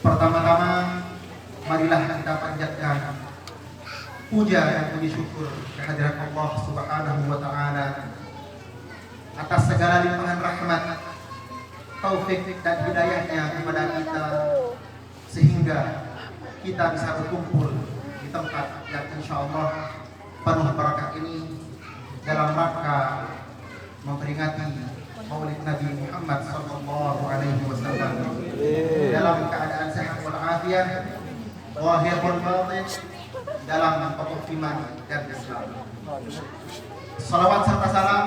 Pertama-tama, marilah kita panjatkan puja dan puji syukur kehadirat Allah Subhanahu wa Ta'ala atas segala limpahan rahmat, taufik dan hidayahnya kepada kita, sehingga kita bisa berkumpul di tempat yang insya Allah penuh berkah ini dalam rangka memperingati Maulid Nabi Muhammad sallallahu alaihi wasallam dalam keadaan sehat walafiat, zahir wal batin, dalam pokok iman dan Islam. Salawat serta salam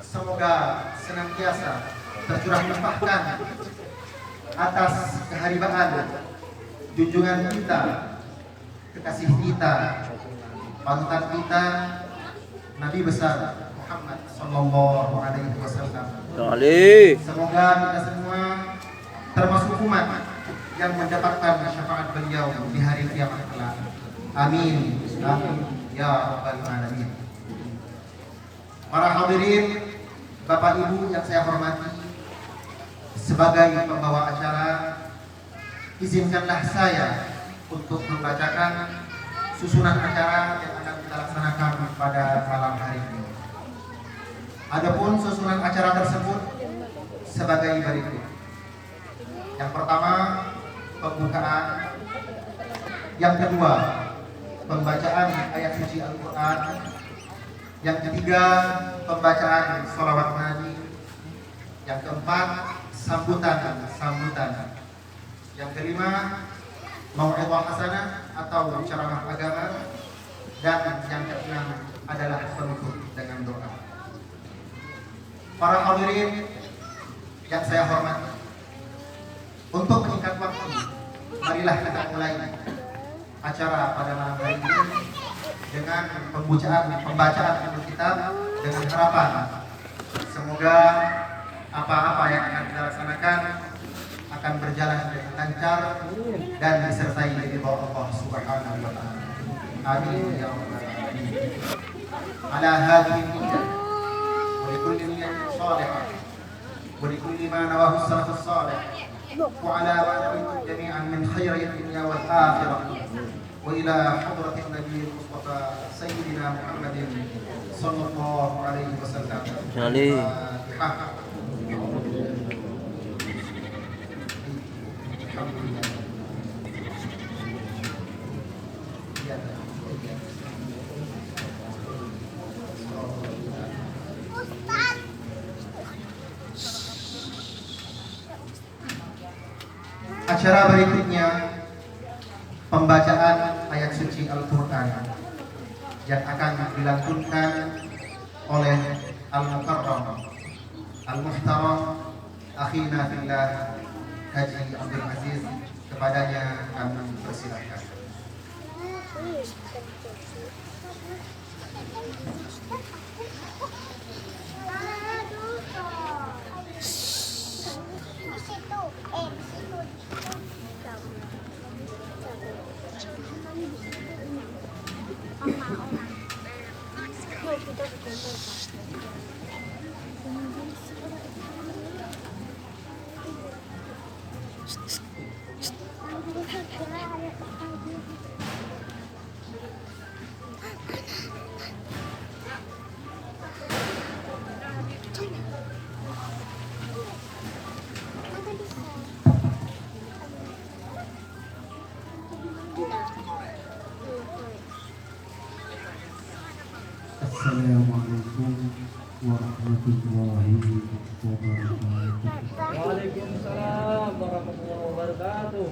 semoga senantiasa tercurah limpahkan atas keharibaan junjungan kita, kekasih kita, panutan kita, Nabi besar Muhammad sallallahu alaihi wasallam. Semoga kita semua termasuk umat yang mendapatkan syafaat beliau di hari kiamat kelak. Amin. Amin ya rabbal alamin. Para hadirin, Bapak Ibu yang saya hormati, sebagai pembawa acara, izinkanlah saya untuk membacakan susunan acara yang akan kita laksanakan pada malam hari ini. Adapun susunan acara tersebut sebagai berikut. Yang pertama, pembukaan. Yang kedua, pembacaan ayat suci Al-Quran. Yang ketiga, pembacaan sholawat Nabi. Yang keempat, sambutan. Yang kelima, mau'izah hasanah atau ceramah agama. Dan yang keenam adalah penutup dengan doa. Para hadirin yang saya hormati, untuk menyingkat waktu, marilah kita mulai acara pada malam hari ini dengan pembacaan Alkitab dengan harapan semoga apa-apa yang akan kita laksanakan akan berjalan dengan lancar dan disertai ridha Allah Subhanahu wa Ta'ala. Amin ya rabbal alamin. Ala hadhihi niyyah wa likulli niyyatin salihah wa likulli ma nawahu salafus salih wa ala ma nawaitum jami'an min khairid dunya wal akhirah wa ila hadratin nabiyil mustafa sayyidina Muhammadin sallallahu alaihi wasallam. Acara berikutnya pembacaan ayat suci Al-Quran yang akan dilantunkan oleh Al-Mukarram Al-Muhtaram Akhina Fillah Haji Abdul Aziz. Kepadanya kami persilahkan. Assalamualaikum warahmatullahi wabarakatuh. Waalaikumsalam warahmatullahi wabarakatuh.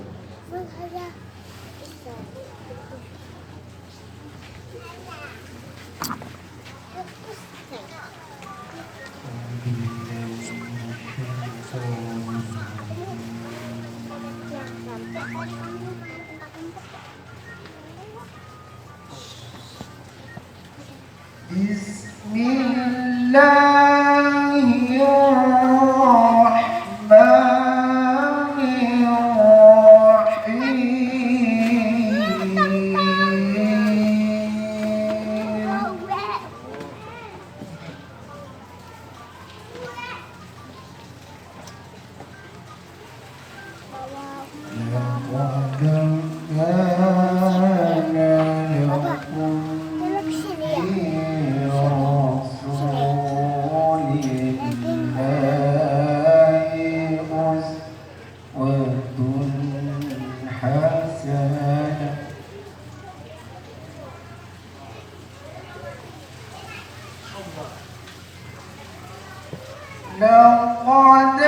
لقد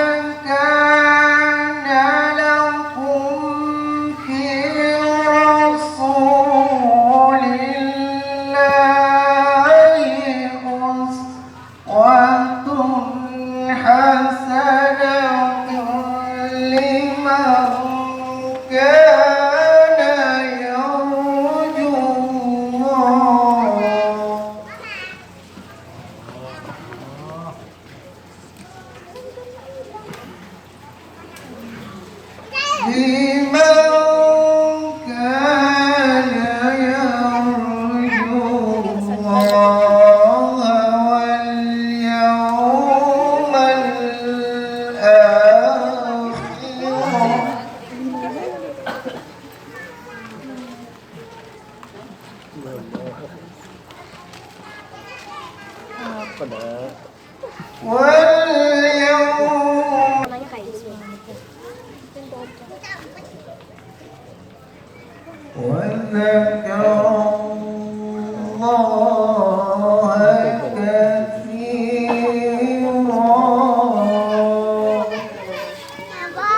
كان لكم في رسول الله أسوة حسنة لمن كان يرجو الله واليوم الآخر واليوم Namanya kayak gitu. وذكر الله كثيرا Apa?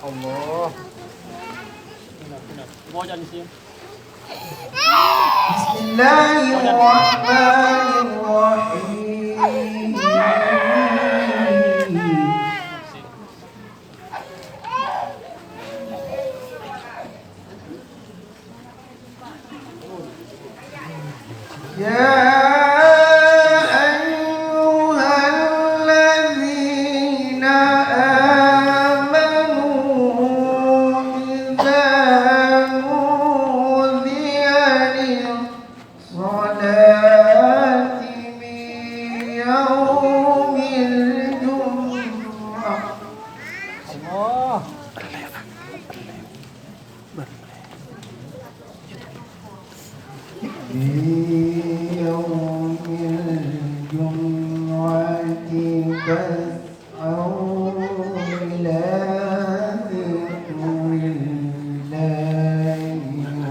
Allah. Mau jangan di sini. بسم الله الرحمن الرحيم يا أيها الذين آمنوا إذا نودي للصلاة من يوم الجمعة Allah. يوم الجمعة فاسعوا إلى ذكر الله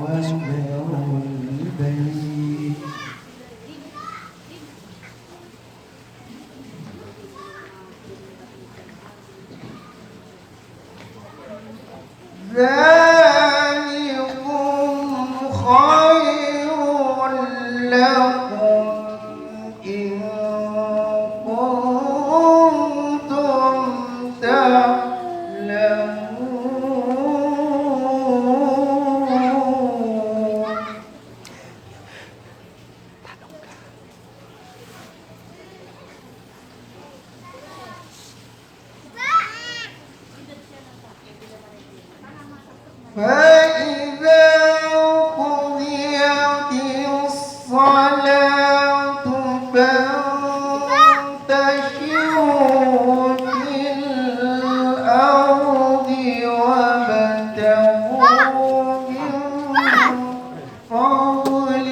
وذروا البيع ذلكم خير لكم إن كنتم تعلمون فإذا قضيت الصلاة فانتشروا في الأرض وابتغوا من فضل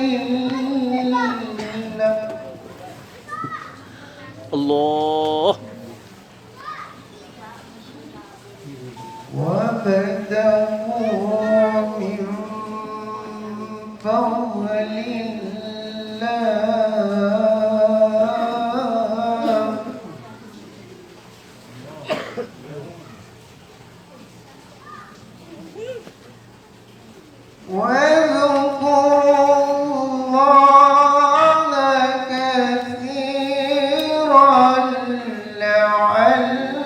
الله Allah. وابتغوا من فضل الله واذكروا الله كثيرا لعلكم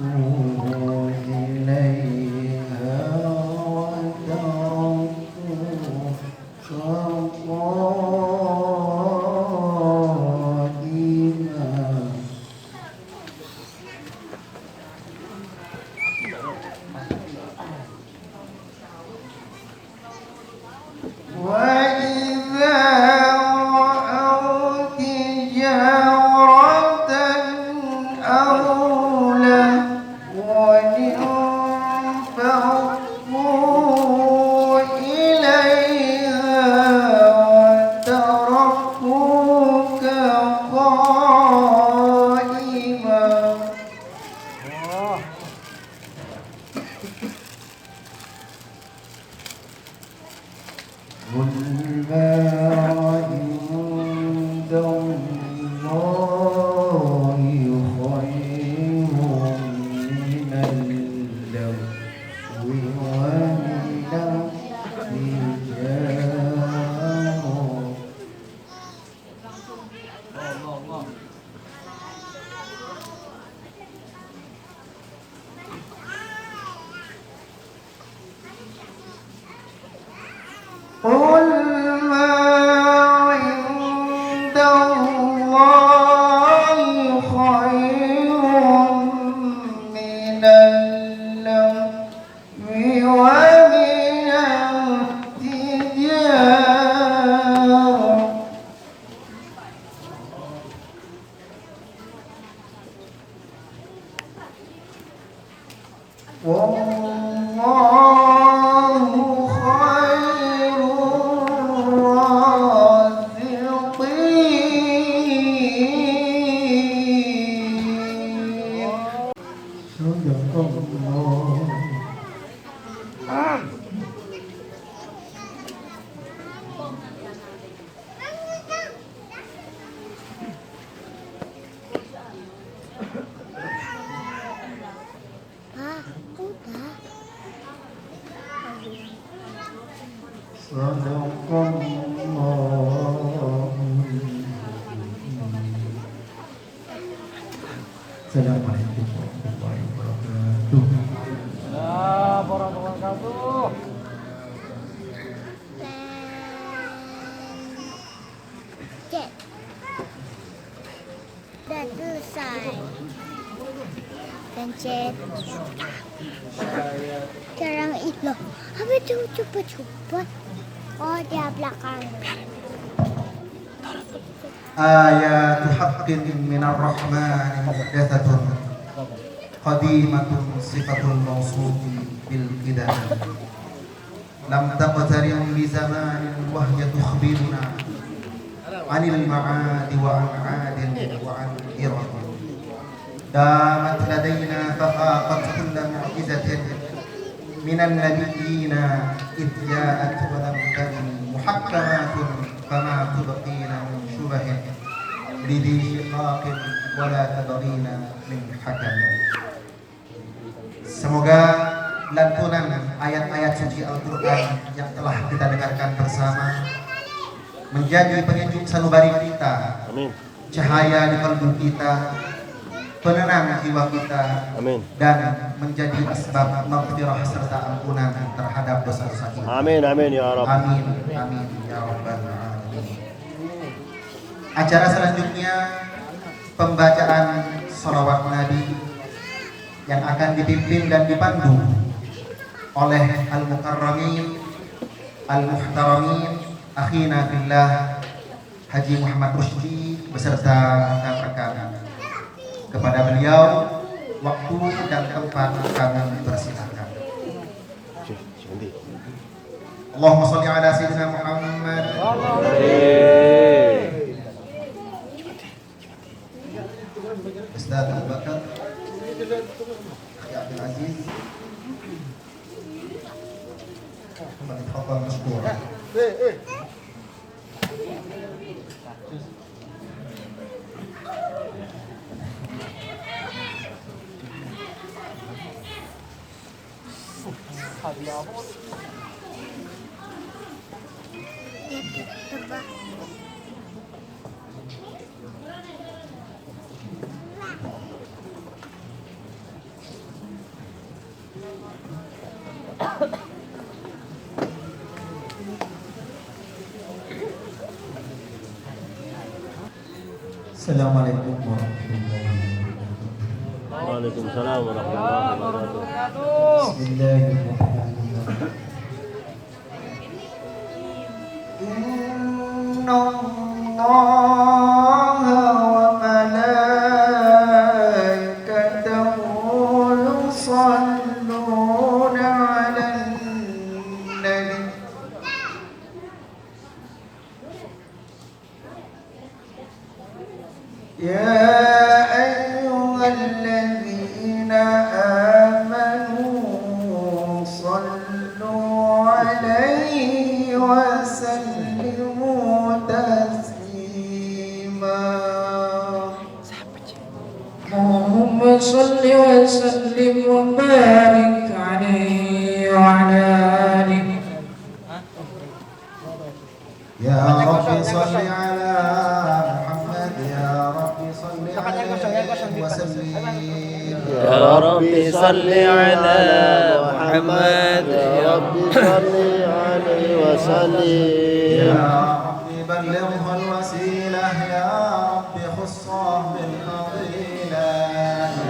تفلحون إليها قل ما عند الله خير من اللهو ومن التجارة. قل ما عند الله خير من اللهو ومن التجارة. والله خير الرازقين. صدق الله. Ah, udah. صدق الله. Assalamualaikum warahmatullahi wabarakatuh. Ya, warahmatullahi wabarakatuh. Cek. Udah selesai. Pencet. Sekarang itu. Apa itu cepet-cepet? Oh, di belakang. آيات حق من الرحمن محدثة قديمة صفة الموصوف بالقدم لم تقترن بزمان وهي تخبرنا عن المعاد وعن عاد وعن إرم دامت لدينا ففاقت كل معجزة من النبيين إذ جاءت ولم تكن محكمات فما تبقين من شبه لذي شقاق ولا تبغين من حكم. Semoga lantunan ayat-ayat suci Al-Quran yang telah kita dengarkan bersama menjadi penyejuk sanubari kita, Amin. cahaya di kalbu kita, penenang jiwa kita, Amin. dan menjadi asbab maghfirah serta ampunan terhadap dosa-dosa kita. Amin, amin ya Rabb. Amin, amin ya rabbal alamin. Acara selanjutnya pembacaan sholawat Nabi yang akan dipimpin dan dipandu oleh al-mukarramin al-muhtaramin akhina fillah Haji Muhammad Rushdi beserta rekan-rekan. Kepada beliau waktu dan tempat kami persilakan. Allahumma sholli ala sayyidina Muhammad. Ustaz Abu Bakar, Abdul Aziz, falyatafadhal mashkura. Tebak. Assalamualaikum warahmatullahi wabarakatuh. Waalaikumsalam warahmatullahi wabarakatuh. Bismillahirrahmanirrahim. Inna Allaha wa malaikatahu yusalluna 'alan nabi. يا أيها الذين آمنوا صلوا عليه وسلموا صل على محمد يا رب صل عليه وسلم يا رب بلغه الوسيلة يا رب خصه بالفضيلة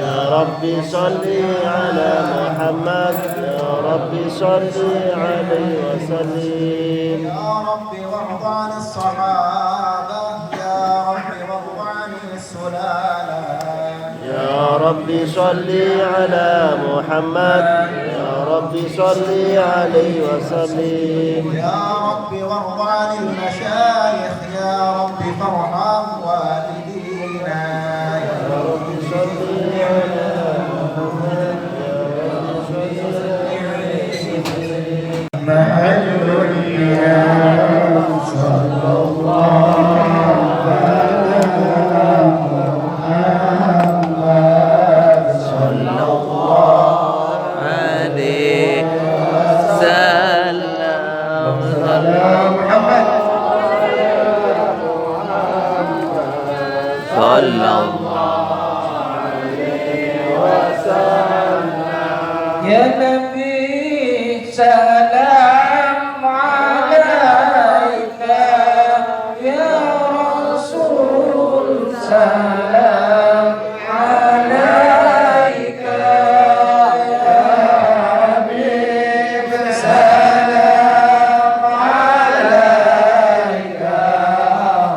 يا رب صل على محمد يا رب صل عليه وسلم يا رب وارض عن الصحابة يا رب وارض عن السلالة يا رب صل على محمد يا رب صل عليه وسلم يا رب وارض عن المشايخ يا رب فارحم والدينا يا رب صل على محمد يا رب صل محل القيام صلى الله على محمد صلى الله عليه وسلم على محمد صلى الله يا نبي سلام عليك يا رسول سلام عليك يا حبيب سلام عليك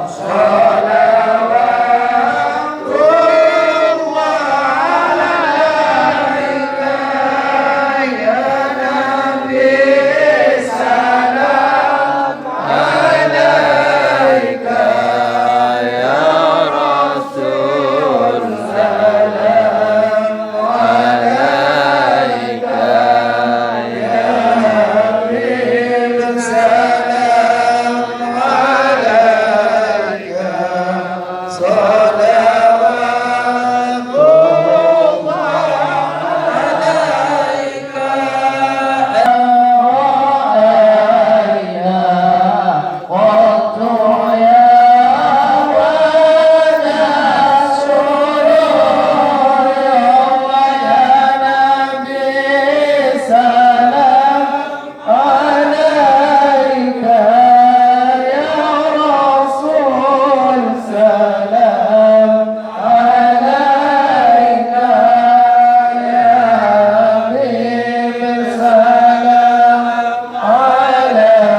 صلوات الله عليك يا نبي سلام عليك يا رسول سلام عليك يا حبيب سلام عليك صلوات الله عليك يا قط يا ولا سرور يا نبي سلام عليك يا رسول سلام عليك يا حبيب سلام عليك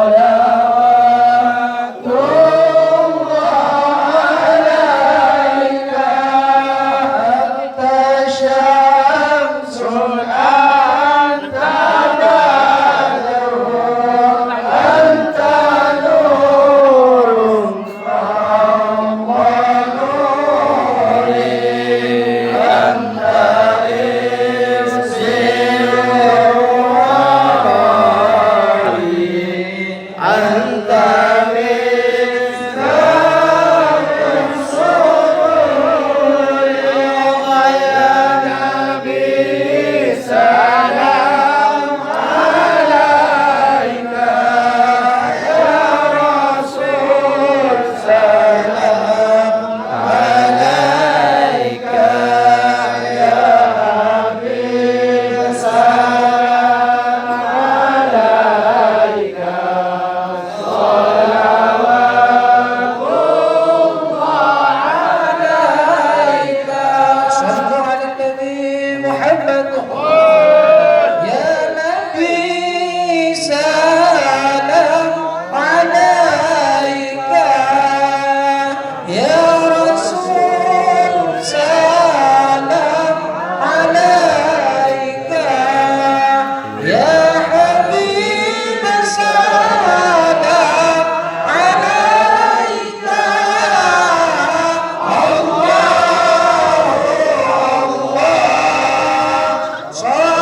صلوات الله عليك أنت شمس أنت بدر أنت نور فوق نوري أنت إبسي ورائي أنت مفتاح السرور يا نبي سلام عليك يا رسول سلام عليك يا حبيب سلام عليك صلوات الله عليك صلوا على النبي محمد يا نبي سلام عليك يا رسول سلام عليك يا حبيب سلام عليك الله الله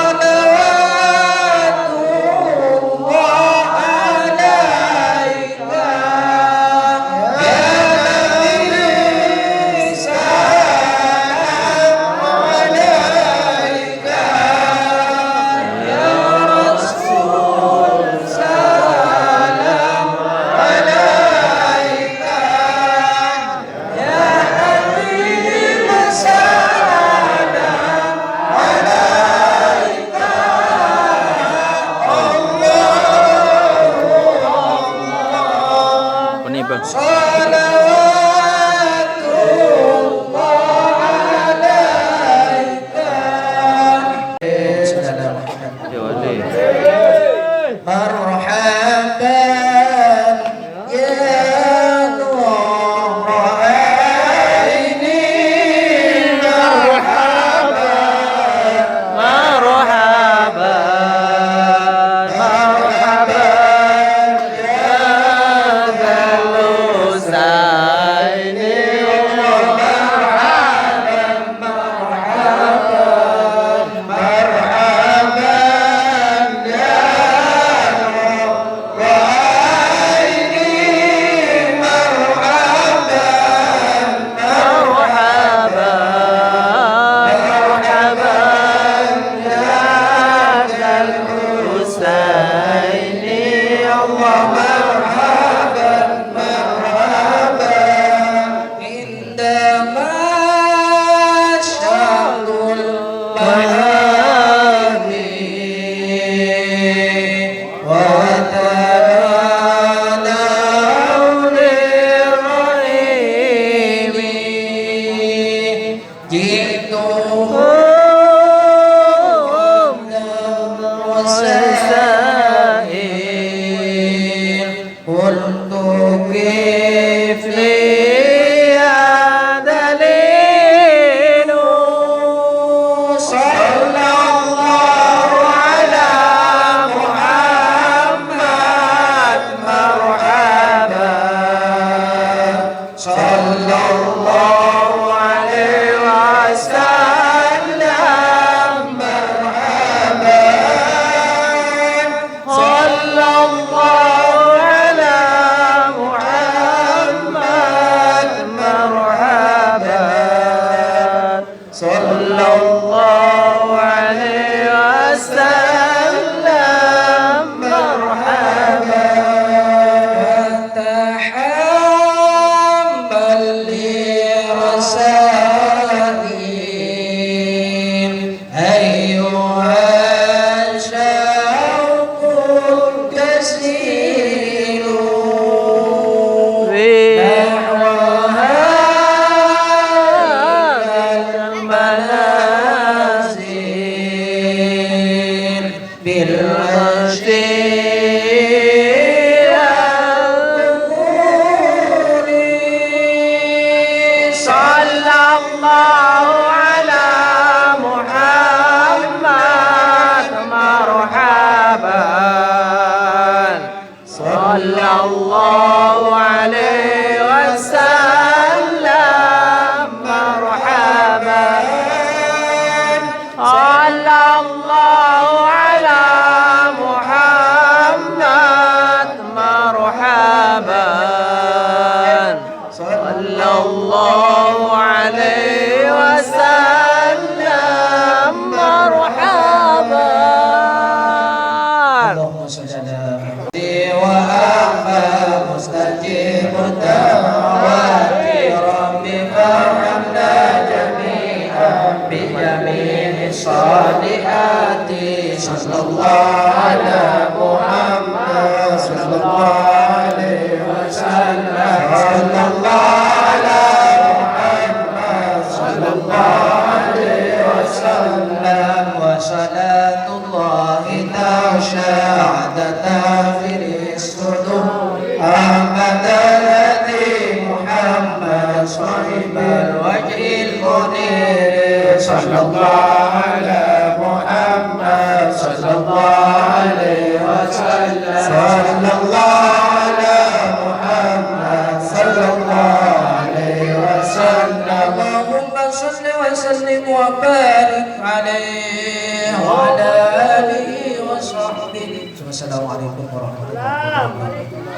Assalamualaikum warahmatullahi wabarakatuh.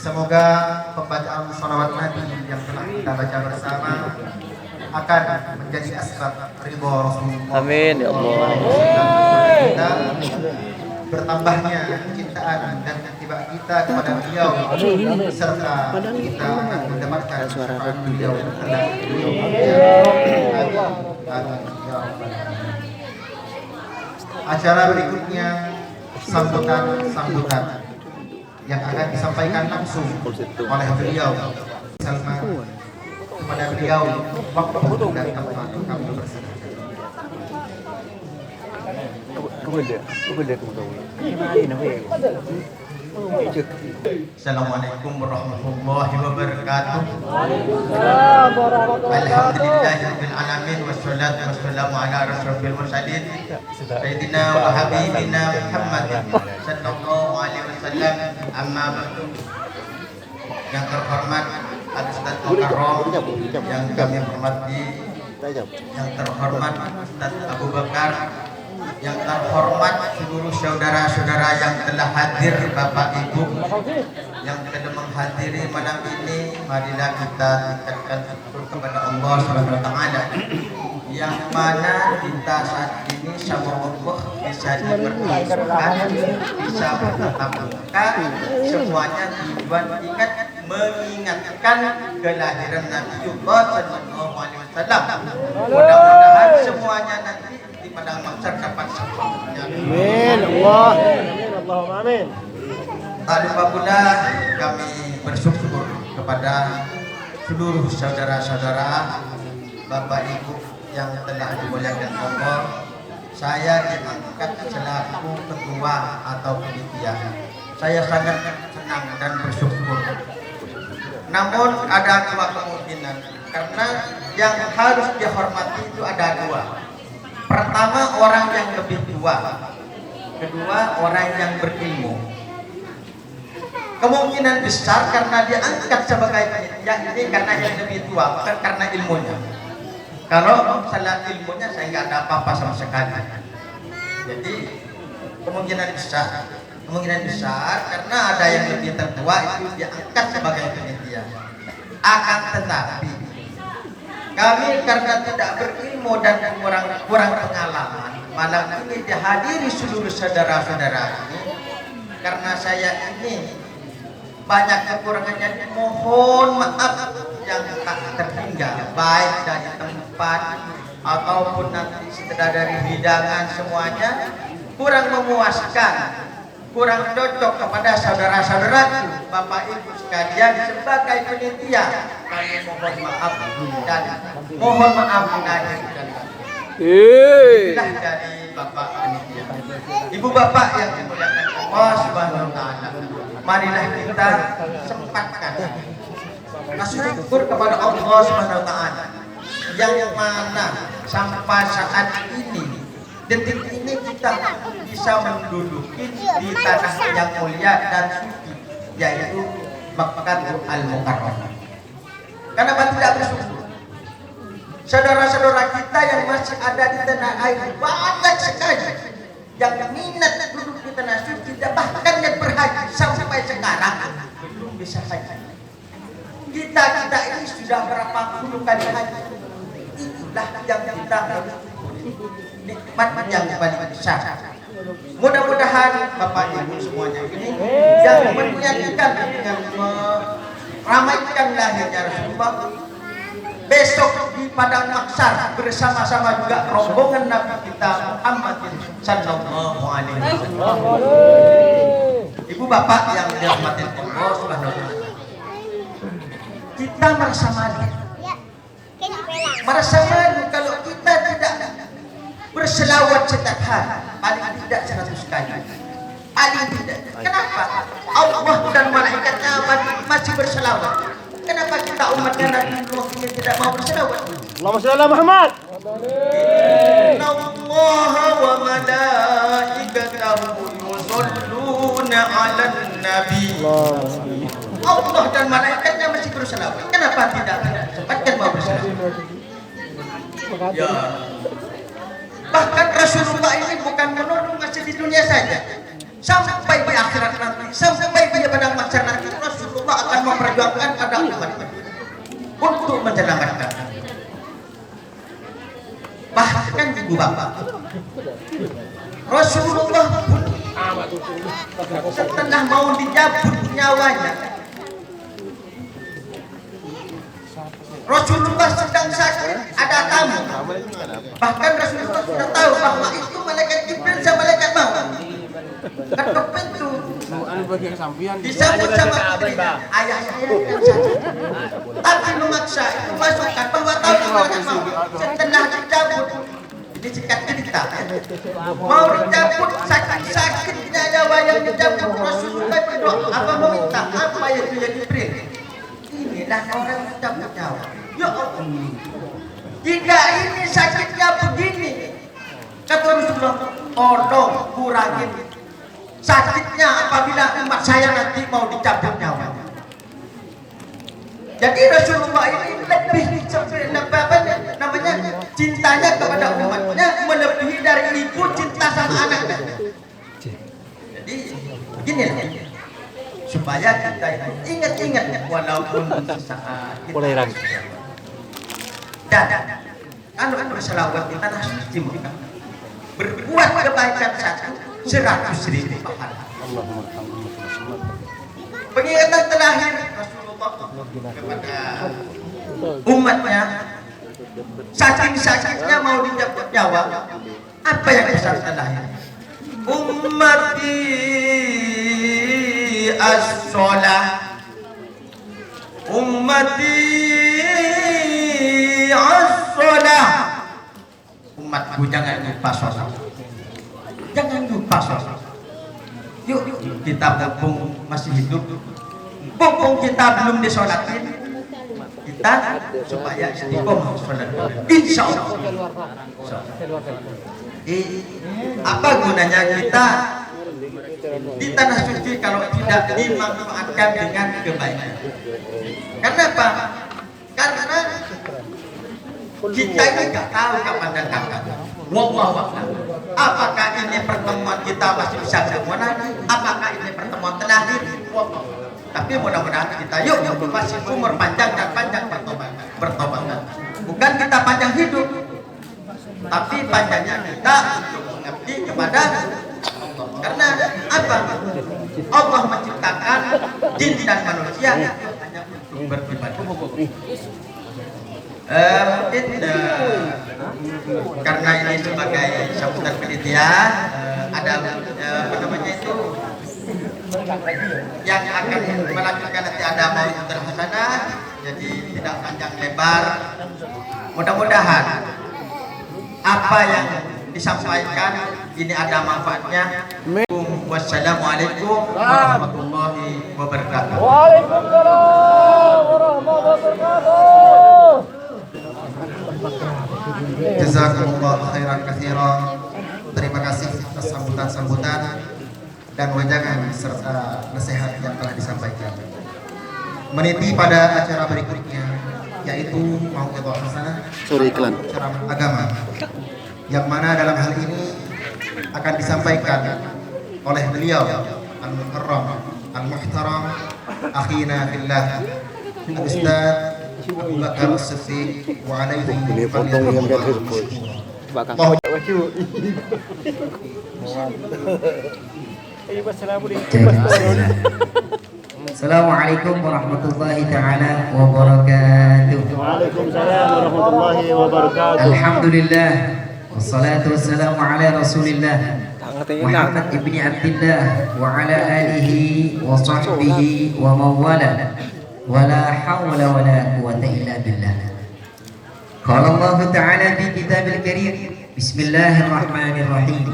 Semoga pembacaan sholawat Nabi yang telah kita baca bersama akan menjadi asbab ridho Rasulullah. Amin ya Allah. Kita bertambahnya kecintaan dan tiba kita kepada beliau serta kita akan mendapatkan syafaat beliau kelak. Acara berikutnya sambutan yang akan disampaikan langsung oleh beliau Salman kepada beliau waktu dan tempat kami bersama. Assalamualaikum warahmatullahi wabarakatuh. Alhamdulillahirabbil alamin wassalatu wassalamu ala asyrofil mursalin sayyidina wa habibina Muhammad sallallahu alaihi wasallam. Amma ba'du. Yang terhormat Ustaz Mukarram yang kami hormati, yang terhormat Ustaz Abu Bakar, yang terhormat seluruh saudara-saudara yang telah hadir, Bapak Ibu yang telah menghadiri malam ini, marilah kita tingkatkan syukur kepada Allah Subhanahu wa taala yang mana kita saat ini sama Allah bisa dipertemukan, bisa bertatap muka, semuanya tujuan ikat mengingatkan kelahiran Nabiullah Sallallahu Alaihi Wasallam. Mudah-mudahan semuanya nanti di padang mahsyar dapat sempurna. Amin. Allah. Amin. Allahumma amin. Tak lupa pula kami bersyukur kepada seluruh saudara-saudara, Bapak Ibu yang telah dimuliakan Allah. Saya diangkat selaku ketua atau panitia. Saya sangat senang dan bersyukur. Namun ada dua kemungkinan, karena yang harus dihormati itu ada dua. Pertama, orang yang lebih tua. Kedua, orang yang berilmu. Kemungkinan besar karena dia angkat sebagai panitia ini karena yang lebih tua, bukan karena ilmunya. Kalau salah ilmunya saya nggak ada apa-apa sama sekali. Jadi kemungkinan besar karena ada yang lebih tertua itu dia angkat sebagai panitia. Akan tetapi kami karena tidak berilmu dan kurang pengalaman, malam ini dihadiri seluruh saudara-saudara ini, karena saya ini banyak kekurangannya, mohon maaf yang tak terhingga, baik dari tempat ataupun nanti setelah dari hidangan, semuanya kurang memuaskan, kurang cocok kepada saudara-saudaraku, Bapak Ibu sekalian. Sebagai panitia kami mohon maaf dan mohon maaf lahir dan inilah dari Bapak panitia. Ibu Bapak yang dimuliakan Allah Subhanahu wa taala, marilah kita sempatkan syukur kepada Allah Subhanahu wa taala yang mana sampai saat ini, detik ini kita bisa menduduki di tanah yang mulia dan suci, yaitu Makkah Al-Mukarramah. Kenapa tidak bersyukur? Saudara-saudara kita yang masih ada di tanah air banyak sekali yang minat duduk di tanah suci, bahkan yang berhaji sampai sekarang belum bisa haji. Kita ini sudah berapa puluh kali haji. Itulah yang kita nikmat yang paling besar. Mudah-mudahan Bapak Ibu semuanya ini yang menyaksikan dengan meramaikan lahirnya Rasulullah, besok di padang mahsyar bersama-sama juga rombongan Nabi kita Muhammad Sallallahu Alaihi Wasallam. Ibu Bapak yang dirahmati Allah Subhanahu wa taala, kita merasa malu. Merasa malu kalau kita tidak berselawat setiap hari, paling tidak 100 kali. Paling tidak. Kenapa? Allah dan malaikatnya masih berselawat. Kenapa kita umatnya Nabi Nuh ini tidak mau berselawat? Allahumma shalli ala Muhammad. Inna Allah wa malaikatahu yusholluna 'alan nabi. Allah dan malaikatnya masih berselawat. Kenapa tidak sempatkan mau berselawat? Ya. Bahkan Rasulullah ini bukan menurun masih di dunia saja, sampai di akhirat nanti, sampai di padang mahsyar nanti, Rasulullah akan memperjuangkan pada umat untuk menyelamatkan. Bahkan Ibu Bapak, Rasulullah pun setelah mau dicabut nyawanya, Rasulullah sedang sakit, ada tamu. Bahkan Rasulullah sudah tahu bahwa itu malaikat Jibril sama malaikat maut. Ketuk pintu, disambut sama istrinya, ayah saya yang sakit. Tapi memaksa itu masukkan bahwa tahu malaikat maut. Setelah dicabut, disikat cerita, mau dicabut sakit-sakitnya nyawa yang dicabut, Rasulullah berdoa apa meminta apa itu ya Jibril. Inilah orang yang dicabut nyawa. Ya Allah, jika ini sakitnya begini, kata Rasulullah, tolong kurangin sakitnya apabila umat saya nanti mau dicabut nyawa. Jadi Rasulullah ini lebih namanya cintanya kepada umatnya melebihi dari ibu cinta sama anaknya. Jadi beginilah, supaya kita ingat-ingat walaupun sesaat kita dan kalau berselawat di tanah suci Mekah, berbuat kebaikan 100.000 pahala. Pengingatan terakhir Rasulullah kepada umatnya, saking sakitnya mau dicabut nyawa, apa yang disangka lahir? Ummati as-sholah, ummati as-sholah. Umatku jangan lupa sholat, jangan lupa sholat. Yuk kita mumpung masih hidup, mumpung kita belum disolatin, kita supaya istiqomah sholat. Insya Allah. Apa gunanya kita di tanah suci kalau tidak dimanfaatkan dengan kebaikan? Kenapa? Karena kita ini nggak tahu kapan dan kapan. Wallahu a'lam. Apakah ini pertemuan kita masih bisa ketemu lagi? Apakah ini pertemuan terakhir? Wallahu. Tapi mudah-mudahan kita yuk masih umur panjang dan panjang bertobat. Bukan kita panjang hidup, tapi panjangnya kita untuk mengabdi kepada Allah. Karena apa? Allah menciptakan jin dan manusia hanya untuk beribadah. Karena ini sebagai sambutan penelitian, ada apa namanya itu yang akan melanjutkan nanti ada mau'izatul hasanah, jadi tidak panjang lebar. Mudah-mudahan apa yang disampaikan ini ada manfaatnya. Wassalamualaikum warahmatullahi wabarakatuh. Waalaikumsalam warahmatullahi wabarakatuh. Jazakumullah khairan katsiran. Terima kasih atas sambutan-sambutan dan wejangan serta nasihat yang telah disampaikan. Meniti pada acara berikutnya, yaitu mau'izatul hasanah, ceramah agama, yang mana dalam hal ini akan disampaikan oleh beliau al-mukarram al-muhtaram akhina fillah al-ustaz Abu Bakar As-Siddiq wa alaihi Assalamualaikum warahmatullahi ta'ala wabarakatuh. Waalaikumsalam warahmatullahi wabarakatuh. Alhamdulillah wassalatu wassalamu ala rasulillah Muhammad ibni Abdillah wa ala alihi wa sahbihi wa mawala wa la hawla wa la quwata illa billah. Qala Allah ta'ala fi kitabil karim, bismillahirrahmanirrahim,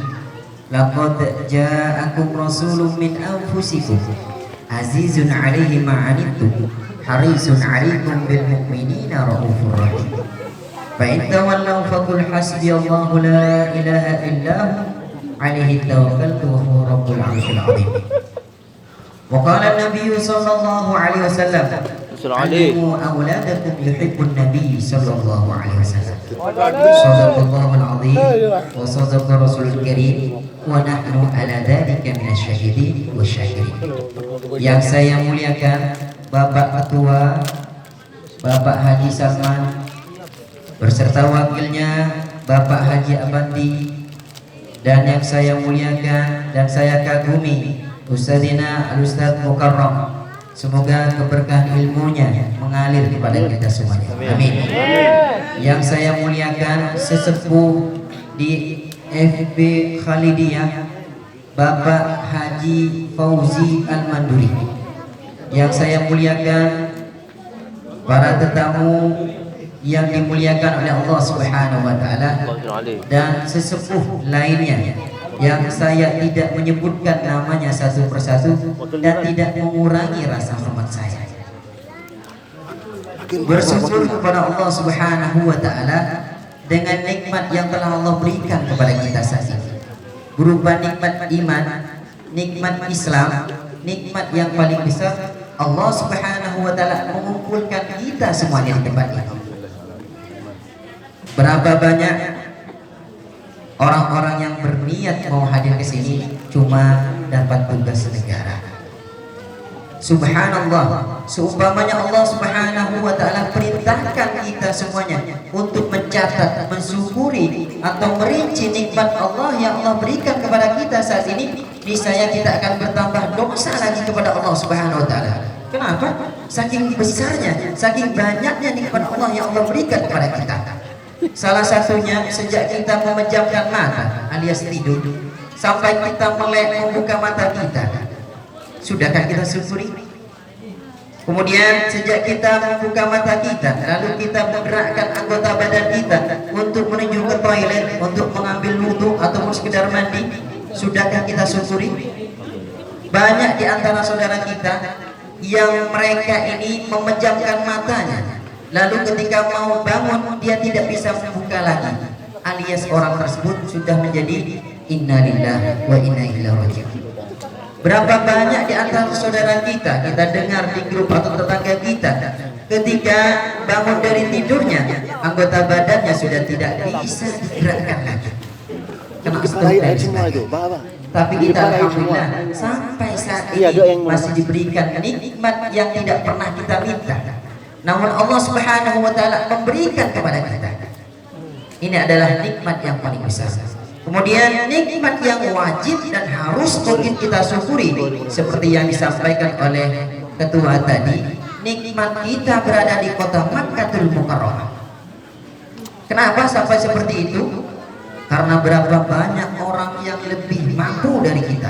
laqad ja'akum rasulun min anfusikum azizun 'alaihi ma 'anittum harisun 'alaikum bil mu'minina raufur rahim. Fa in tawallaw faqul hasbiyallahu la ilaha illa hu 'alaihi tawakkaltu wa huwa rabbul 'arsyil 'azim. Wa qala an-nabiy sallallahu alaihi wasallam, "Alimu awladakum yuhibbun nabiy sallallahu alaihi wasallam." Sadaqallahul 'azim wa sadaqa rasulul karim wa nahnu ala dzalika minasyahidin wasyakirin. Yang saya muliakan Bapak Ketua, Bapak Haji Salman beserta wakilnya Bapak Haji Abandi, dan yang saya muliakan dan saya kagumi Ustadzina Al-Ustadz Mukarram. Semoga keberkahan ilmunya mengalir kepada kita semuanya. Amin. Yang saya muliakan sesepuh di FB Khalidiyah Bapak Haji Fauzi Al-Manduri. Yang saya muliakan para tetamu yang dimuliakan oleh Allah Subhanahu wa taala dan sesepuh lainnya yang saya tidak menyebutkan namanya satu persatu dan tidak mengurangi rasa hormat saya. Bersyukur kepada Allah Subhanahu wa taala dengan nikmat yang telah Allah berikan kepada kita saat ini, berupa nikmat iman, nikmat Islam, nikmat yang paling besar. Allah Subhanahu wa taala mengumpulkan kita semuanya di tempat ini. Berapa banyak orang-orang yang berniat mau hadir ke sini cuma dapat tugas negara. Subhanallah, seumpamanya Allah Subhanahu wa taala perintahkan kita semuanya untuk mencatat, mensyukuri atau merinci nikmat Allah yang Allah berikan kepada kita saat ini, niscaya kita akan bertambah dosa lagi kepada Allah Subhanahu wa taala. Kenapa? saking besarnya, saking banyaknya nikmat Allah yang Allah berikan kepada kita. Salah satunya sejak kita memejamkan mata alias tidur sampai kita melek membuka mata kita, sudahkah kita syukuri? Kemudian sejak kita membuka mata kita, lalu kita menggerakkan anggota badan kita untuk menuju ke toilet, untuk mengambil wudhu ataupun sekedar mandi, sudahkah kita syukuri? Banyak di antara saudara kita yang mereka ini memejamkan matanya, lalu ketika mau bangun dia tidak bisa membuka lagi, alias orang tersebut sudah menjadi innalillahi wa inna ilaihi raji'un. Berapa banyak di antara saudara kita dengar di grup atau tetangga kita, ketika bangun dari tidurnya anggota badannya sudah tidak bisa digerakkan lagi, kena stroke dan sebagainya. Tapi kita alhamdulillah sampai saat ini masih diberikan nikmat yang tidak pernah kita minta, namun Allah Subhanahu wa taala memberikan kepada kita. Ini adalah nikmat yang paling besar. Kemudian nikmat yang wajib dan harus mungkin kita syukuri, seperti yang disampaikan oleh ketua tadi, nikmat kita berada di kota Makkatul Mukarramah. Kenapa sampai seperti itu? Karena berapa banyak orang yang lebih mampu dari kita,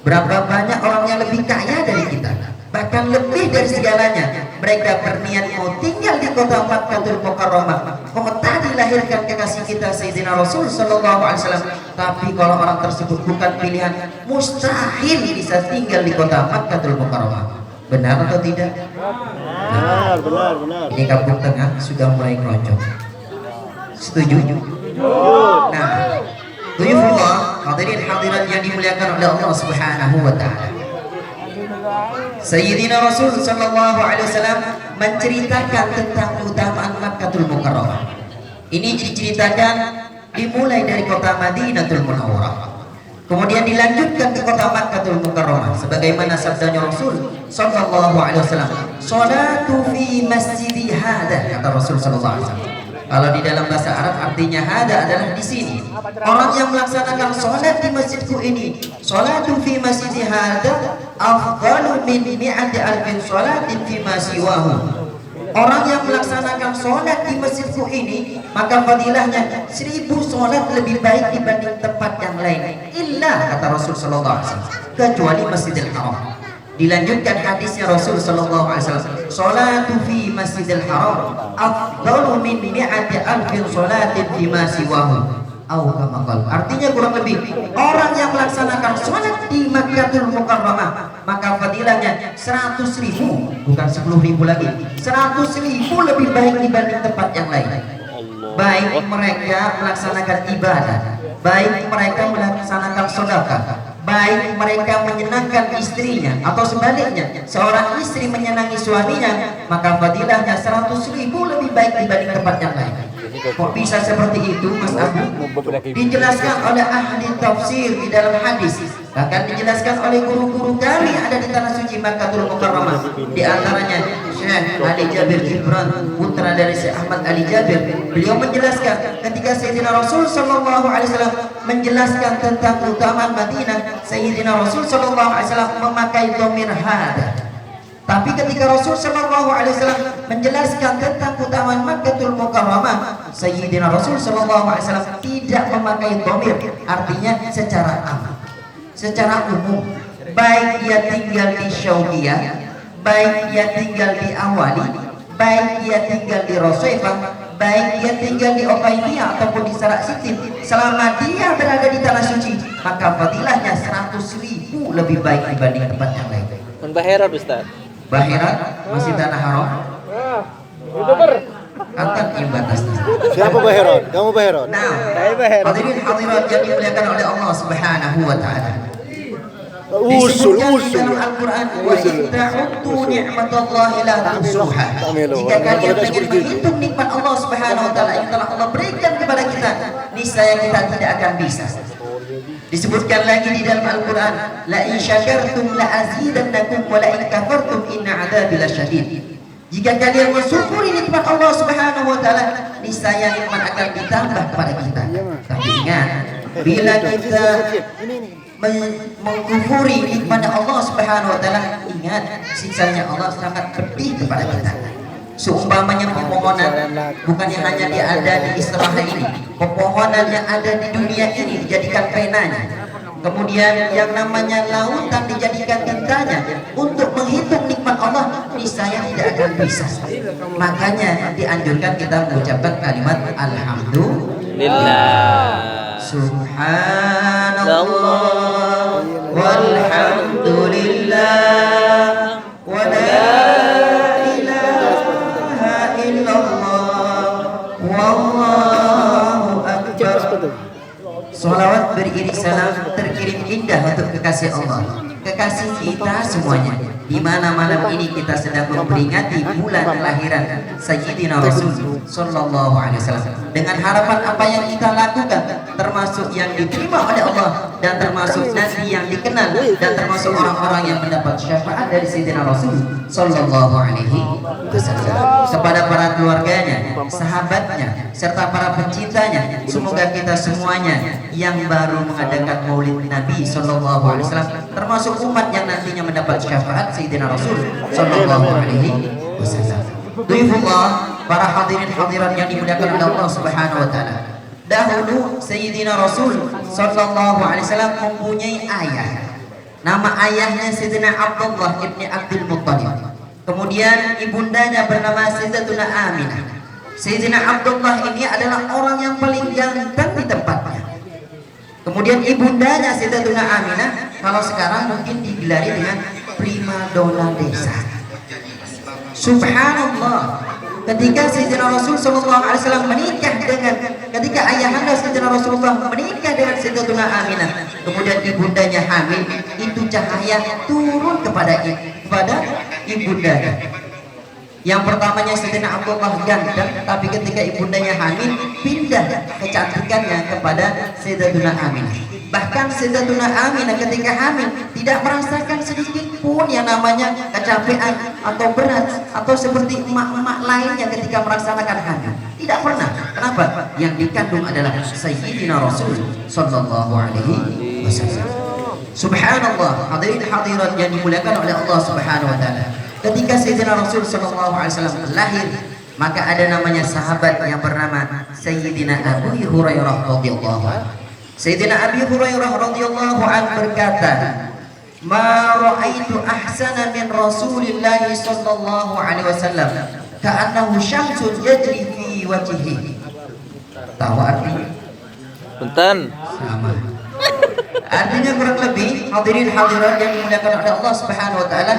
berapa banyak orang yang lebih kaya dari kita, bahkan lebih dari segalanya. Mereka berniat mau tinggal di kota Makkatul Mukarramah. Como tadi lahirkan kekasih kita Sayyidina Rasul Sallallahu Alaihi Wasallam. Tapi kalau orang tersebut bukan pilihan, mustahil bisa tinggal di kota Makkatul Mukarramah. Benar atau tidak? Benar. Ini kampung tengah sudah mulai ngeronjong. Setuju? Nah, tuyufullah, hadirin hadirat yang dimuliakan oleh Allah Subhanahu wa taala. Sayyidina Rasul sallallahu alaihi wasallam menceritakan tentang keutamaan Makkatul Mukarramah. Ini diceritakan dimulai dari kota Madinatul Munawwarah, kemudian dilanjutkan ke kota Makkatul Mukarramah sebagaimana sabdanya Rasul sallallahu alaihi wasallam, "Sholatu fi masjidi hada," kata Rasul sallallahu alaihi wasallam. Kalau di dalam bahasa Arab artinya hada adalah di sini. Orang yang melaksanakan sholat di masjidku ini, sholatu fi masjidi hada afdalu min mi'ati alfin sholatin fi ma siwahu. Orang yang melaksanakan sholat di masjidku ini, maka fadilahnya 1000 sholat lebih baik dibanding tempat yang lain. Illa, kata Rasul sallallahu alaihi wasallam, kecuali Masjidil Haram. Dilanjutkan hadisnya Rasul sallallahu alaihi wasallam, "Sholatu fi Masjidil Haram afdalu min mi'ati alfin sholatin fi ma siwahu." Kama qala. Artinya kurang lebih orang yang melaksanakan sholat di Makkatul Mukarramah, maka fadilahnya 100.000, bukan 10.000 lagi, 100.000 lebih baik dibanding tempat yang lain. Baik mereka melaksanakan ibadah, baik mereka melaksanakan sedekah, baik mereka menyenangkan istrinya, atau sebaliknya seorang istri menyenangi suaminya, maka fadilahnya 100.000 lebih baik dibanding tempat yang lain. Kok bisa seperti itu, Mas Abu? Dijelaskan oleh ahli tafsir di dalam hadis, bahkan dijelaskan oleh guru-guru kami ada di tanah suci Makkatul Mukarramah. Di antaranya Syekh Ali Jabir Gibran, putra dari Syekh Ahmad Ali Jabir. Beliau menjelaskan ketika Sayyidina Rasul sallallahu alaihi wasallam menjelaskan tentang keutamaan Madinah, Sayyidina Rasul sallallahu alaihi wasallam memakai dhamir hada. Tapi ketika Rasul sallallahu alaihi wasallam menjelaskan tentang keutamaan Makkatul Mukarramah, Sayyidina Rasul sallallahu alaihi wasallam tidak memakai dhamir, artinya secara am, secara umum. Baik dia tinggal di Syaukiyah, baik dia tinggal di Awali, baik dia tinggal di Rosaifah, baik dia tinggal di Uqaidiyah ataupun di Sarak Sitin, selama dia berada di tanah suci, maka fadilahnya 100.000 lebih baik dibanding tempat yang lain. Bahera Ustaz. Bahira masih tanah haram. Angkat yang batasnya. Siapa Baheron? Kamu Baheron? Nah, hadirin hadirat yang dimuliakan oleh Allah Subhanahu wa taala. Usul. Dalam Al-Quran, wa in ta'uddu ni'matallahi la tuhsuha. Jika kalian ingin menghitung nikmat Allah Subhanahu wa taala yang telah Allah berikan kepada kita, niscaya kita tidak akan bisa. Disebutkan lagi di dalam Al-Quran, la in syakartum la azidannakum wa la in kafartum inna adzabi lasyadid. Jika kalian mensyukuri nikmat Allah Subhanahu wa taala, niscaya nikmat akan ditambah kepada kita. Tapi ingat, bila kita mengkufuri nikmatnya Allah Subhanahu wa taala, ingat siksanya Allah sangat pedih kepada kita. Seumpamanya pepohonan bukan yang hanya ada di Israel ini, pepohonan yang ada di dunia ini dijadikan penanya. Kemudian yang namanya lautan dijadikan tintanya untuk menghitung nikmat Allah, niscaya tidak akan bisa. Makanya dianjurkan kita mengucapkan kalimat alhamdulillah. Subhanallah walhamdulillah wa la ilaha illallah wallahu akbar. Salawat beriring salam terkirim indah untuk kekasih Allah, kekasih kita semuanya. Di mana malam ini kita sedang memperingati bulan kelahiran Sayyidina Rasul Sallallahu Alaihi Wasallam. Dengan harapan apa yang kita lakukan, termasuk yang diterima oleh Allah dan termasuk nanti yang dikenal dan termasuk orang-orang yang mendapat syafaat dari Sayyidina Rasul Sallallahu Alaihi Wasallam. Kepada para keluarganya, sahabatnya, serta para pencintanya, semoga kita semuanya yang baru mengadakan Maulid Nabi Sallallahu Alaihi Wasallam, termasuk umat yang nantinya mendapat syafaat Sayyidina Rasul Sallallahu Alaihi Wasallam. Duifullah, para hadirin hadirat yang dimuliakan oleh Allah Subhanahu Wa Taala. Dahulu Sayyidina Rasul Sallallahu Alaihi Wasallam mempunyai ayah. Nama ayahnya Sayyidina Abdullah ibni Abdul Muttalib. Kemudian ibundanya bernama Sayyidatuna Aminah. Sayyidina Abdullah ini adalah orang yang paling ganteng di tempatnya. Kemudian ibundanya Sayyidatuna Aminah, kalau sekarang mungkin digelari dengan primadona desa. Subhanallah, ketika Sayyidina Rasul Sallallahu Alaihi Wasallam menikah dengan, ketika ayahanda Sayyidina Rasulullah menikah dengan Sayyidatuna Aminah, kemudian ibundanya hamil, itu cahaya turun kepada ibundanya. Yang pertamanya Sayyidina Abdullah ganteng, tapi ketika ibundanya hamil, pindah kecantikannya kepada Sayyidatuna Aminah. Bahkan Sayyidatuna Aminah ketika hamil tidak merasakan sedikit pun yang namanya kecapean atau berat atau seperti emak-emak lainnya ketika melaksanakan hamil. Tidak pernah. Kenapa? Yang dikandung adalah Sayyidina Rasul Sallallahu Alaihi Wasallam. Subhanallah, hadirin hadirat yang dimuliakan oleh Allah Subhanahu Wa Taala. Ketika Sayyidina Rasul Sallallahu Alaihi Wasallam lahir, maka ada namanya sahabat yang bernama Sayyidina Abu Hurairah radhiyallahu anhu. Sayyidina Abi Hurairah radhiyallahu anhu berkata, "Ma ra'aitu ahsana min Rasulillah sallallahu alaihi wasallam, ka'annahu syamsun yajri fi wajhihi." Tahu artinya? Punten. Sama. Artinya kurang lebih, hadirin hadirat yang dimuliakan oleh Allah Subhanahu wa taala,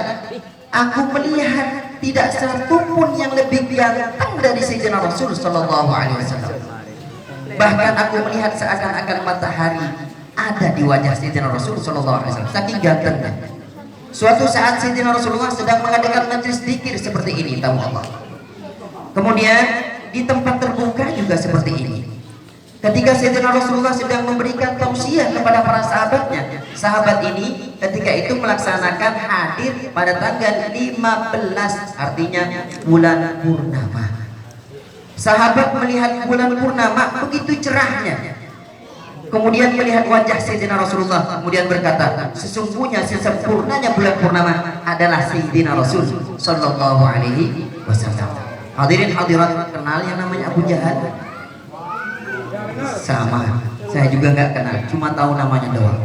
aku melihat tidak satu pun yang lebih ganteng dari Sayyidina Rasul sallallahu alaihi wasallam. Bahkan aku melihat seakan-akan matahari ada di wajah Sayyidina Rasul sallallahu alaihi wasallam, saking gantengnya. Suatu saat Sayyidina Rasulullah sedang mengadakan majelis zikir seperti ini, tahu Allah. Kemudian di tempat terbuka juga seperti ini. Ketika Sayyidina Rasulullah sedang memberikan tausiah kepada para sahabatnya, sahabat ini ketika itu melaksanakan hadir pada tanggal 15, artinya bulan purnama. Sahabat melihat bulan purnama begitu cerahnya. Kemudian melihat wajah Sayyidina Rasulullah, kemudian berkata, sesungguhnya sesempurnanya bulan purnama adalah Sayyidina Rasul Sallallahu Alaihi Wasallam. Hadirin hadirat, kenal yang namanya Abu Jahal? Sama, saya juga nggak kenal, cuma tahu namanya doang.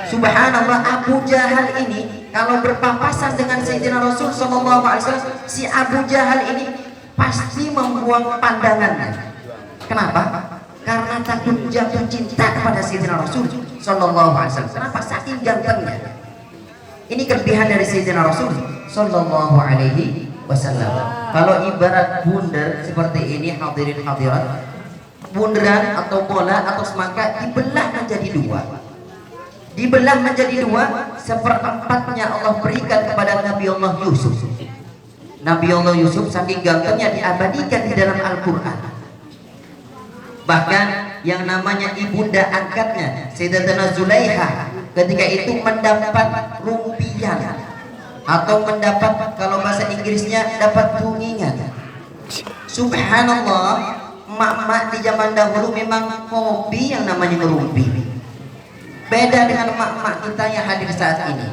Subhanallah, Abu Jahal ini kalau berpapasan dengan Sayyidina Rasul Sallallahu Alaihi Wasallam, si Abu Jahal ini pasti membuang pandangannya. Kenapa? Karena takut jatuh cinta kepada Sayyidina Rasul Sallallahu Alaihi Wasallam. Kenapa? Saking gantengnya. Ini kelebihan dari Sayyidina Rasul Sallallahu Alaihi Wasallam. Kalau ibarat bundar seperti ini, hadirin hadirat, bundaran atau bola atau semangka dibelah menjadi dua. Dibelah menjadi dua, seperempatnya Allah berikan kepada Nabi Allah Yusuf. Nabi Allah Yusuf saking gantengnya diabadikan di dalam Al-Quran. Bahkan yang namanya ibunda angkatnya Sayyidatuna Zulaiha ketika itu mendapat rumpian atau mendapat, kalau bahasa Inggrisnya, dapat tungingan. Subhanallah, emak-emak di zaman dahulu memang hobi yang namanya ngerumpi. Beda dengan emak-emak kita yang hadir saat ini.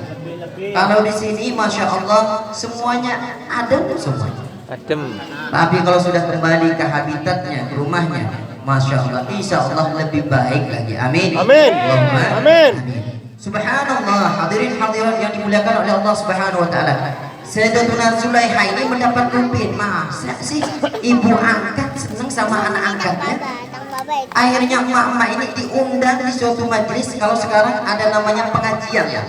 Kalau di sini, masya Allah, semuanya adem semuanya. Adem. Tapi kalau sudah kembali ke habitatnya, ke rumahnya, masya Allah, insya Allah lebih baik lagi. Amin. Amin. Allahumma Amin. Subhanallah, hadirin hadirat yang dimuliakan oleh Allah Subhanahu wa taala. Sayyidatuna Zulaiha ini mendapat mimpi. Masa sih ibu angkat senang sama anak angkatnya? Akhirnya emak-emak ini diundang di suatu majelis. Kalau sekarang ada namanya pengajian ya,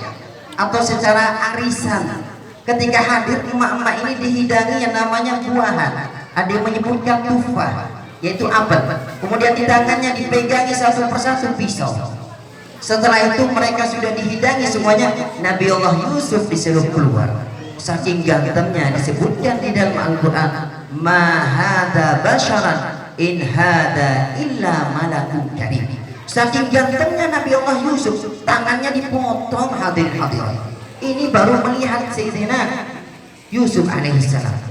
atau secara arisan. Ketika hadir emak-emak ini dihidangi yang namanya buahan. Ada yang menyebutkan tufah, yaitu apel. Kemudian di tangannya dipegangi satu persatu pisau. Setelah itu mereka sudah dihidangi semuanya. Nabi Allah Yusuf disuruh keluar. Saking gantemnya disebutkan di dalam Al-Quran, ma hada basharan in hada illa malakun karim. Saking gantemnya Nabi Allah Yusuf, tangannya dipotong. Hadirin hadirat, ini baru melihat Sayyidina Yusuf alaihissalam.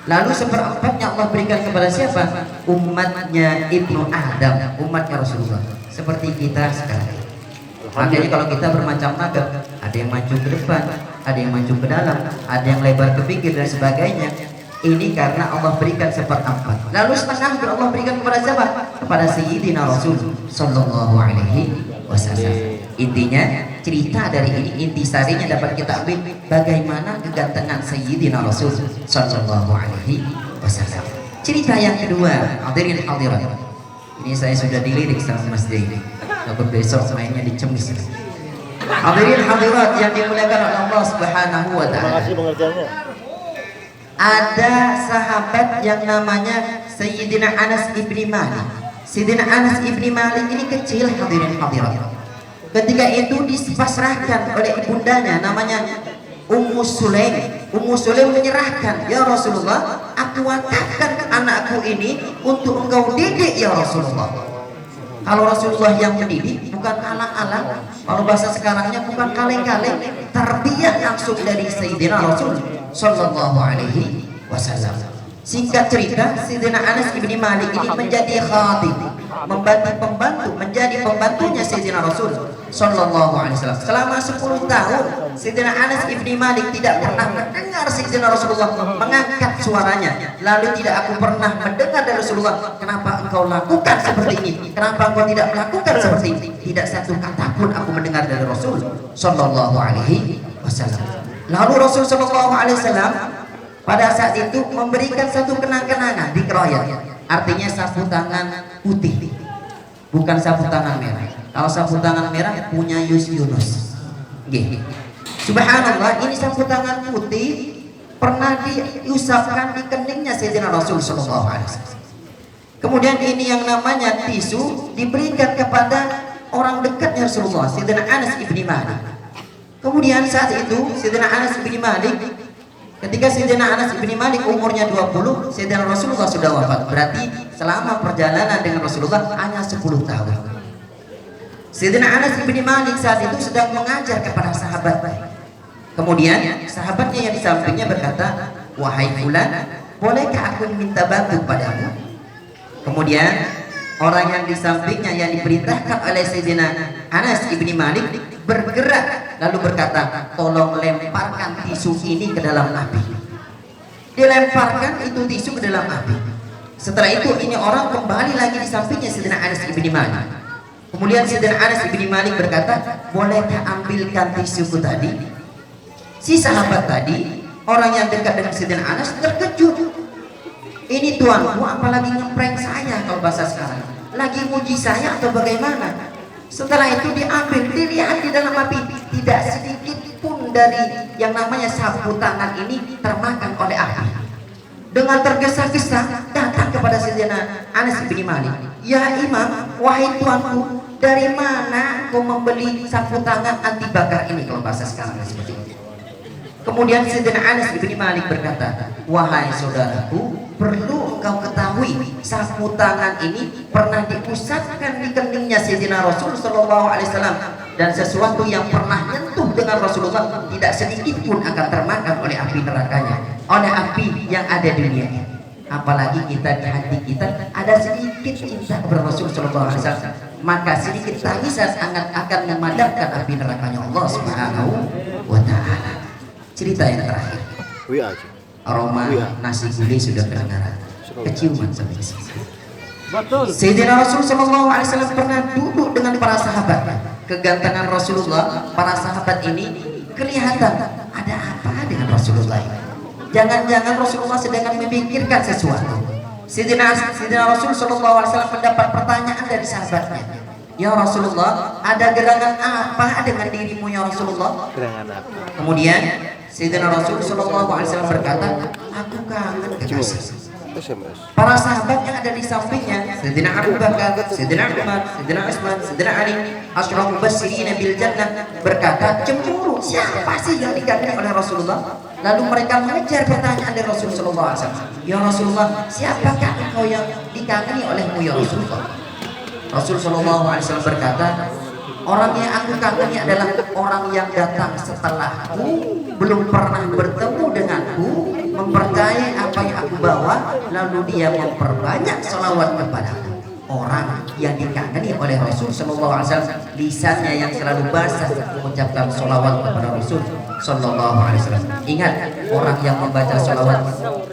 Lalu seperempatnya Allah berikan kepada siapa? Umatnya Ibnu Adam, umatnya Rasulullah, seperti kita sekarang. Makanya kalau kita bermacam-macam, ada yang maju ke depan, ada yang maju ke dalam, ada yang lebar ke pinggir dan sebagainya. Ini karena Allah berikan seperempat. Lalu setengah Allah berikan kepada siapa? Kepada Sayyidina Rasul Sallallahu Alaihi Wasallam. Intinya cerita dari ini, intisarinya dapat kita ambil bagaimana kegantengan Sayyidina Rasul Sallallahu Alaihi Wasallam. Cerita yang kedua, hadirin hadirat. Ini saya sudah dilirik sama Mas Zaini. Takut besok mainnya dicemis. Hadirin hadirat yang dimuliakan oleh Allah Subhanahu wa taala. Terima kasih pengertiannya. Ada sahabat yang namanya Sayyidina Anas ibni Malik. Sayyidina Anas ibni Malik ini kecil, hadirin hadirat. Ketika itu dipasrahkan oleh ibundanya namanya Ummu Sulaim. Ummu Sulaim menyerahkan, ya Rasulullah, aku wakafkan anakku ini untuk engkau didik ya Rasulullah. Kalau Rasulullah yang mendidik, bukan alang-alang. Kalau bahasa sekarangnya bukan kaleng-kaleng, tarbiyah langsung dari Sayyidina Rasul Sallallahu Alaihi Wasallam. Singkat cerita, Sayyidina Anas ibni Malik ini menjadi khatib, pembantu, menjadi pembantunya Sayyidina Rasul Sallallahu Alaihi Wasallam. Selama 10 tahun, Sayyidina Anas ibni Malik tidak pernah mendengar Sayyidina Rasulullah mengangkat suaranya. Lalu tidak aku pernah mendengar dari Rasulullah, kenapa engkau lakukan seperti ini? Kenapa engkau tidak melakukan seperti ini? Tidak satu kata pun aku mendengar dari Rasul Sallallahu Alaihi Wasallam. Lalu Rasul Sallallahu Alaihi Wasallam pada saat itu memberikan satu kenang-kenangan di keroyak, artinya sapu tangan putih, bukan sapu tangan merah. Kalau sapu tangan merah punya Yunus. Subhanallah, ini sapu tangan putih pernah diusapkan di keningnya Sayyidina Rasul Sallallahu Alaihi Wasallam. Kemudian ini yang namanya tisu diberikan kepada orang dekatnya Rasulullah, Sayyidina Anas ibni Malik. Kemudian saat itu Sayyidina Anas ibni Malik, ketika Sayyidina Anas ibni Malik umurnya 20, Sayyidina Rasulullah sudah wafat. Berarti selama perjalanan dengan Rasulullah hanya 10 tahun. Sayyidina Anas ibni Malik saat itu sedang mengajar kepada sahabat. Kemudian sahabatnya yang di sampingnya berkata, wahai fulan, bolehkah aku minta bantu padamu? Kemudian orang yang di sampingnya yang diperintahkan oleh Sayyidina Anas ibni Malik bergerak lalu berkata, tolong lemparkan tisu ini ke dalam api. Dilemparkan itu tisu ke dalam api. Setelah itu ini orang kembali lagi di sampingnya Sayyidina Anas ibni Malik. Kemudian Sayyidina Anas ibni Malik berkata, bolehkah ambilkan tisuku tadi? Si sahabat tadi, orang yang dekat dengan Sayyidina Anas terkejut. Ini tuanku apalagi ngeprank saya, kalau bahasa sekarang, lagi muji saya atau bagaimana? Setelah itu diambil, dilihat di dalam api, tidak sedikit pun dari yang namanya sapu tangan ini termakan oleh api. Dengan tergesa-gesa datang kepada Sayyidina Anas bin Malik, ya Imam, wahai tuanku, dari mana kau membeli sapu tangan anti bakar ini, kalau bahasa sekarang seperti ini. Kemudian Sayyidina Anas bin Malik berkata, wahai saudaraku, perlu engkau ketahui sapu tangan ini pernah diusapkan di keningnya Sayyidina Rasul Sallallahu Alaihi Wasallam, dan sesuatu yang pernah nyentuh dengan Rasulullah tidak sedikit pun akan termakan oleh api nerakanya, oleh api yang ada di dunia ini. Apalagi kita di hati kita ada sedikit sedikit cinta kepada Rasul Sallallahu Alaihi Wasallam, maka sedikit tangisan akan memadamkan api nerakanya Allah Subhanahu wa Ta'ala. Cerita yang terakhir, aroma nasi gulai sudah kedengaran, keciuman sampai ke sini. Sayyidina Rasul Sallallahu Alaihi Wasallam pernah duduk dengan para sahabat. Kegantengan Rasulullah, para sahabat ini kelihatan ada apa dengan Rasulullah ini. Jangan-jangan Rasulullah sedang memikirkan sesuatu. Sayyidina Rasul Sallallahu Alaihi Wasallam mendapat pertanyaan dari sahabatnya. Ya Rasulullah, ada gerangan apa dengan dirimu ya Rasulullah? Gerangan apa? Kemudian Sayyidina Rasul Sallallahu Alaihi Wasallam berkata, aku kangen kekasih. Para sahabat yang ada di sampingnya, Sayyidina Abu Bakar, Sayyidina Umar, Sayyidina Utsman, Sayyidina Ali, Asyraful Mubasysyirin bil Jannah, berkata, cemburu, siapa sih yang dikangenin oleh Rasulullah? Lalu mereka mengejar pertanyaan dari Rasul Sallallahu Alaihi Wasallam. Ya Rasulullah, siapakah engkau yang dikagumi olehmu ya Rasulullah? Rasul Sallallahu Alaihi Wasallam berkata, orang yang aku kagumi adalah orang yang datang setelahku, belum pernah bertemu denganku, mempercayai apa yang aku bawa, lalu dia memperbanyak salawat kepadaku. Orang yang dikagumi oleh Rasul Sallallahu Alaihi Wasallam, lisannya yang selalu basah mengucapkan salawat kepada Rasul Sallallahu Alaihi Wasallam. Ingat, orang yang membaca salawat,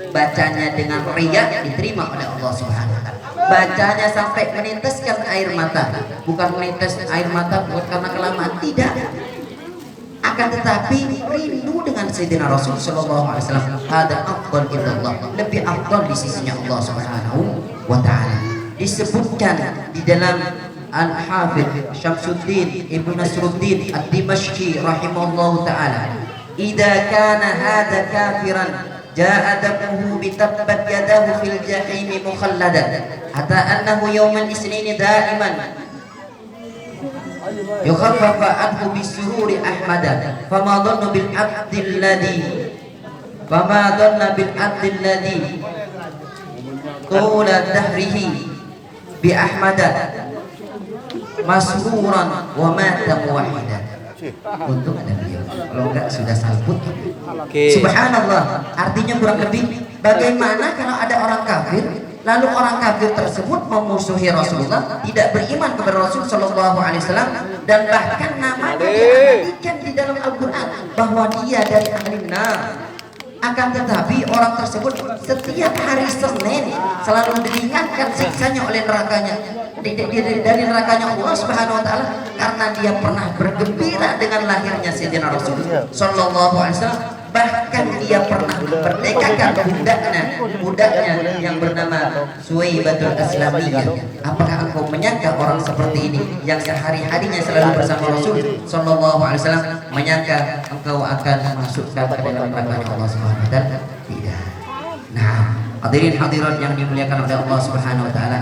bacanya dengan riya diterima oleh Allah Subhanahu Wa Taala. Bacanya sampai meneteskan air mata, bukan menetes air mata buat karena kelamaan, tidak. Akan tetapi rindu dengan Sayyidina Rasul Sallallahu Alaihi Wasallam. Hada afdal illallah, lebih afdal di sisinya Allah Subhanahu Wa Taala. Disebutkan di dalam Al-Hafidh Syamsuddin Ibnu Nasruddin Ad-Dimashqi rahimahullahu taala, idza kana hadha kafiran jaa damuhu bitabbat yadahu fil jahim mukhalladan hatta annahu yawmal isnin daiman yukhaffafa anhu bisururi ahmada fama dhanna bil abdil ladhi tula dahrihi bi ahmada masruran wa mata muwahhidan. Untung ada beliau, kalau enggak sudah salput. Subhanallah, artinya kurang lebih bagaimana kalau ada orang kafir, lalu orang kafir tersebut memusuhi Rasulullah, tidak beriman kepada Rasul Sallallahu Alaihi Wasallam, dan bahkan namanya diabadikan di dalam Al-Quran bahwa dia dari ahli nar. Akan tetapi orang tersebut setiap hari Senin selalu diingatkan siksanya oleh nerakanya, dari nerakanya Allah Subhanahu Wa Taala, karena dia pernah bergembira dengan lahirnya Sayyidina Rasul Sallallahu Alaihi Wasallam. Bahkan dia pernah merdekakan budaknya yang bernama Suwaibatul Aslamiyah. Apakah engkau menyangka orang seperti ini yang sehari-harinya selalu bersama Rasul Sallallahu Alaihi Wasallam, menyangka engkau akan masukkan ke dalam nerakanya Allah Subhanahu Wa Taala? Tidak. Nah, hadirin hadirat yang dimuliakan oleh Allah Subhanahu Wa Taala,